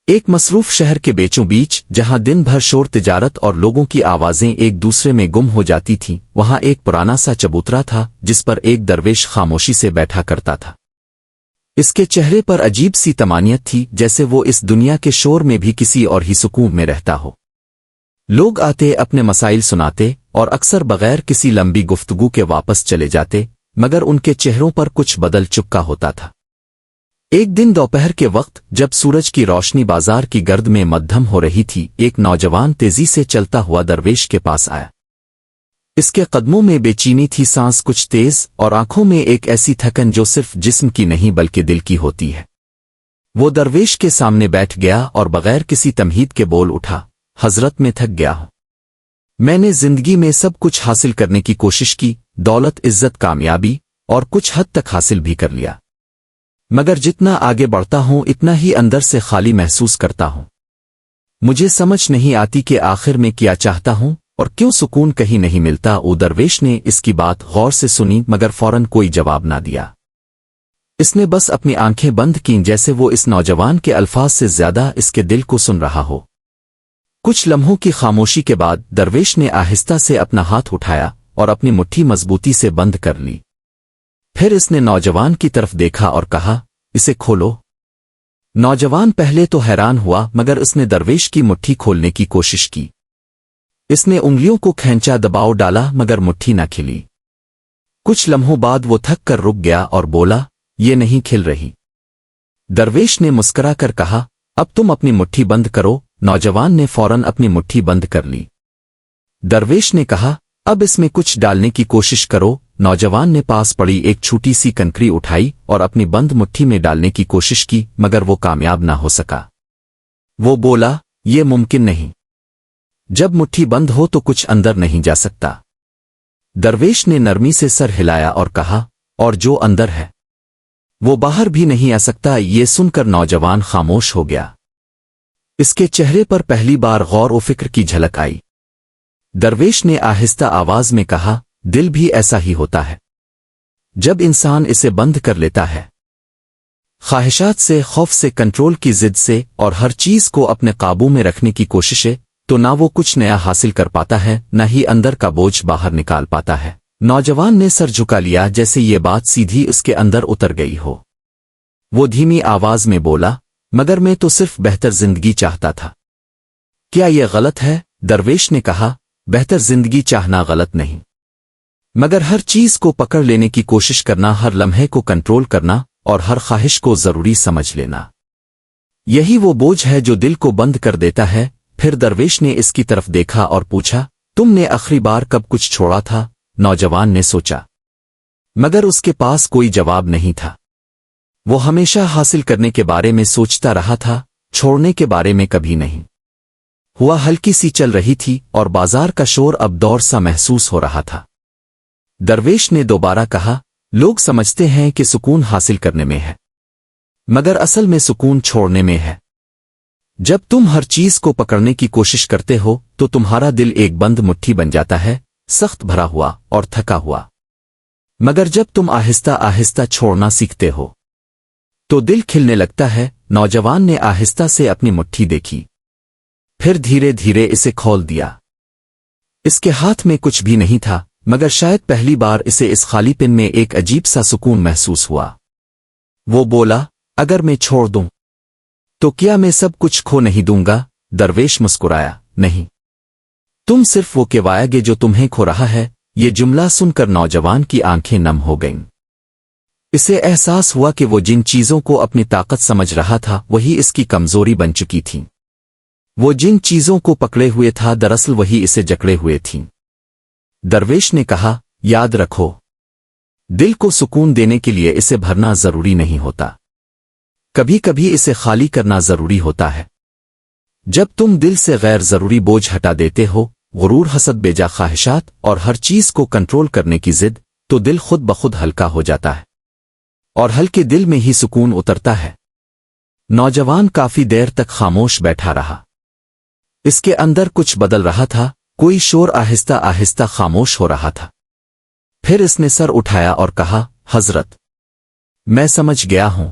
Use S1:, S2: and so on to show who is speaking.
S1: ایک مصروف شہر کے بیچوں بیچ جہاں دن بھر شور تجارت اور لوگوں کی آوازیں ایک دوسرے میں گم ہو جاتی تھیں، وہاں ایک پرانا سا چبوترا تھا جس پر ایک درویش خاموشی سے بیٹھا کرتا تھا۔ اس کے چہرے پر عجیب سی طمانینت تھی، جیسے وہ اس دنیا کے شور میں بھی کسی اور ہی سکون میں رہتا ہو۔ لوگ آتے، اپنے مسائل سناتے اور اکثر بغیر کسی لمبی گفتگو کے واپس چلے جاتے، مگر ان کے چہروں پر کچھ بدل چکا ہوتا تھا۔ ایک دن دوپہر کے وقت جب سورج کی روشنی بازار کی گرد میں مدھم ہو رہی تھی، ایک نوجوان تیزی سے چلتا ہوا درویش کے پاس آیا۔ اس کے قدموں میں بے چینی تھی، سانس کچھ تیز، اور آنکھوں میں ایک ایسی تھکن جو صرف جسم کی نہیں بلکہ دل کی ہوتی ہے۔ وہ درویش کے سامنے بیٹھ گیا اور بغیر کسی تمہید کے بول اٹھا، حضرت میں تھک گیا ہوں۔ میں نے زندگی میں سب کچھ حاصل کرنے کی کوشش کی، دولت، عزت، کامیابی، اور کچھ حد تک حاصل بھی کر لیا، مگر جتنا آگے بڑھتا ہوں اتنا ہی اندر سے خالی محسوس کرتا ہوں۔ مجھے سمجھ نہیں آتی کہ آخر میں کیا چاہتا ہوں اور کیوں سکون کہیں نہیں ملتا۔ او درویش نے اس کی بات غور سے سنی مگر فوراً کوئی جواب نہ دیا۔ اس نے بس اپنی آنکھیں بند کیں، جیسے وہ اس نوجوان کے الفاظ سے زیادہ اس کے دل کو سن رہا ہو۔ کچھ لمحوں کی خاموشی کے بعد درویش نے آہستہ سے اپنا ہاتھ اٹھایا اور اپنی مٹھی مضبوطی سے بند کر لی۔ پھر اس نے نوجوان کی طرف دیکھا اور کہا، اسے کھولو۔ نوجوان پہلے تو حیران ہوا، مگر اس نے درویش کی مٹھی کھولنے کی کوشش کی۔ اس نے انگلیوں کو کھینچا، دباؤ ڈالا، مگر مٹھی نہ کھلی۔ کچھ لمحوں بعد وہ تھک کر رک گیا اور بولا، یہ نہیں کھل رہی۔ درویش نے مسکرا کر کہا، اب تم اپنی مٹھی بند کرو۔ نوجوان نے فوراً اپنی مٹھی بند کر لی۔ درویش نے کہا، اب اس میں کچھ ڈالنے کی کوشش کرو۔ نوجوان نے پاس پڑی ایک چھوٹی سی کنکری اٹھائی اور اپنی بند مٹھی میں ڈالنے کی کوشش کی، مگر وہ کامیاب نہ ہو سکا۔ وہ بولا، یہ ممکن نہیں۔ جب مٹھی بند ہو تو کچھ اندر نہیں جا سکتا۔ درویش نے نرمی سے سر ہلایا اور کہا، اور جو اندر ہے وہ باہر بھی نہیں آ سکتا۔ یہ سن کر نوجوان خاموش ہو گیا۔ اس کے چہرے پر پہلی بار غور و فکر کی جھلک آئی۔ درویش نے آہستہ آواز میں کہا، دل بھی ایسا ہی ہوتا ہے جب انسان اسے بند کر لیتا ہے، خواہشات سے، خوف سے، کنٹرول کی ضد سے، اور ہر چیز کو اپنے قابو میں رکھنے کی کوششیں، تو نہ وہ کچھ نیا حاصل کر پاتا ہے، نہ ہی اندر کا بوجھ باہر نکال پاتا ہے۔ نوجوان نے سر جھکا لیا، جیسے یہ بات سیدھی اس کے اندر اتر گئی ہو۔ وہ دھیمی آواز میں بولا، مگر میں تو صرف بہتر زندگی چاہتا تھا۔ کیا یہ غلط ہے؟ درویش نے کہا، بہتر زندگی چاہنا غلط نہیں، مگر ہر چیز کو پکڑ لینے کی کوشش کرنا، ہر لمحے کو کنٹرول کرنا، اور ہر خواہش کو ضروری سمجھ لینا، یہی وہ بوجھ ہے جو دل کو بند کر دیتا ہے۔ پھر درویش نے اس کی طرف دیکھا اور پوچھا، تم نے آخری بار کب کچھ چھوڑا تھا؟ نوجوان نے سوچا، مگر اس کے پاس کوئی جواب نہیں تھا۔ وہ ہمیشہ حاصل کرنے کے بارے میں سوچتا رہا تھا، چھوڑنے کے بارے میں کبھی نہیں۔ ہوا ہلکی سی چل رہی تھی اور بازار کا شور اب دور سا محسوس ہو رہا تھا۔ درویش نے دوبارہ کہا، لوگ سمجھتے ہیں کہ سکون حاصل کرنے میں ہے، مگر اصل میں سکون چھوڑنے میں ہے۔ جب تم ہر چیز کو پکڑنے کی کوشش کرتے ہو تو تمہارا دل ایک بند مٹھی بن جاتا ہے، سخت بھرا ہوا اور تھکا ہوا، مگر جب تم آہستہ آہستہ چھوڑنا سیکھتے ہو تو دل کھلنے لگتا ہے۔ نوجوان نے آہستہ سے اپنی مٹھی دیکھی، پھر دھیرے دھیرے اسے کھول دیا۔ اس کے ہاتھ میں کچھ بھی نہیں تھا، مگر شاید پہلی بار اسے اس خالی پن میں ایک عجیب سا سکون محسوس ہوا۔ وہ بولا، اگر میں چھوڑ دوں تو کیا میں سب کچھ کھو نہیں دوں گا؟ درویش مسکرایا، نہیں، تم صرف وہ کھوائے گے جو تمہیں کھو رہا ہے۔ یہ جملہ سن کر نوجوان کی آنکھیں نم ہو گئیں۔ اسے احساس ہوا کہ وہ جن چیزوں کو اپنی طاقت سمجھ رہا تھا وہی اس کی کمزوری بن چکی تھیں۔ وہ جن چیزوں کو پکڑے ہوئے تھا دراصل وہی اسے جکڑے ہوئے تھیں۔ درویش نے کہا، یاد رکھو، دل کو سکون دینے کے لیے اسے بھرنا ضروری نہیں ہوتا، کبھی کبھی اسے خالی کرنا ضروری ہوتا ہے۔ جب تم دل سے غیر ضروری بوجھ ہٹا دیتے ہو، غرور، حسد، بیجا خواہشات اور ہر چیز کو کنٹرول کرنے کی ضد، تو دل خود بخود ہلکا ہو جاتا ہے، اور ہلکے دل میں ہی سکون اترتا ہے۔ نوجوان کافی دیر تک خاموش بیٹھا رہا۔ اس کے اندر کچھ بدل رہا تھا، کوئی شور آہستہ آہستہ خاموش ہو رہا تھا۔ پھر اس نے سر اٹھایا اور کہا، حضرت، میں سمجھ گیا ہوں۔